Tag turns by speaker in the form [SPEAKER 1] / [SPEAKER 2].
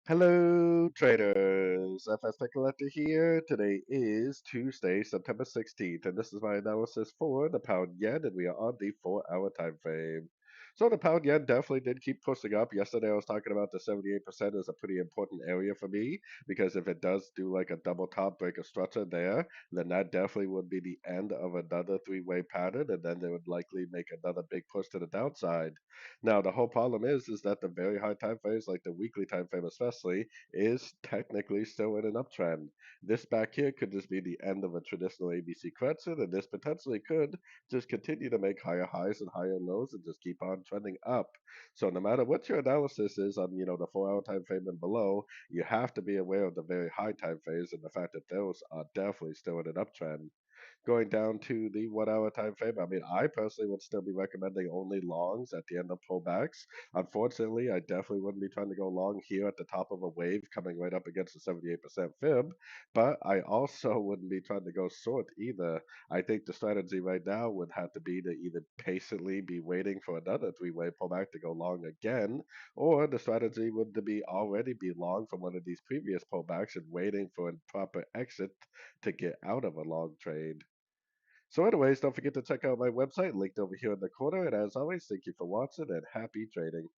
[SPEAKER 1] Hello, traders. FX Pip Collector here. Today is Tuesday, September 16th, and this is my analysis for the pound yen, and we are on the 4-hour time frame. So the pound yen definitely did keep pushing up. Yesterday I was talking about the 78% is a pretty important area for me because if it does do like a double top break of structure there, then that definitely would be the end of another three-way pattern, and then they would likely make another big push to the downside. Now, the whole problem is that the very high time frames, like the weekly time frame especially, is technically still in an uptrend. This back here could just be the end of a traditional ABC correction, and this potentially could just continue to make higher highs and higher lows and just keep on trending up. So no matter what your analysis is on, the 4-hour time frame and below, you have to be aware of the very high time frames and the fact that those are definitely still in an uptrend. Going down to the 1 hour time frame, I mean, I personally would still be recommending only longs at the end of pullbacks. Unfortunately, I definitely wouldn't be trying to go long here at the top of a wave coming right up against the 78% fib, but I also wouldn't be trying to go short either. I think the strategy right now would have to be to either patiently be waiting for another three-way pullback to go long again, or the strategy would to be already be long from one of these previous pullbacks and waiting for a proper exit to get out of a long trade. So, anyways, don't forget to check out my website linked over here in the corner. And as always, thank you for watching and happy trading.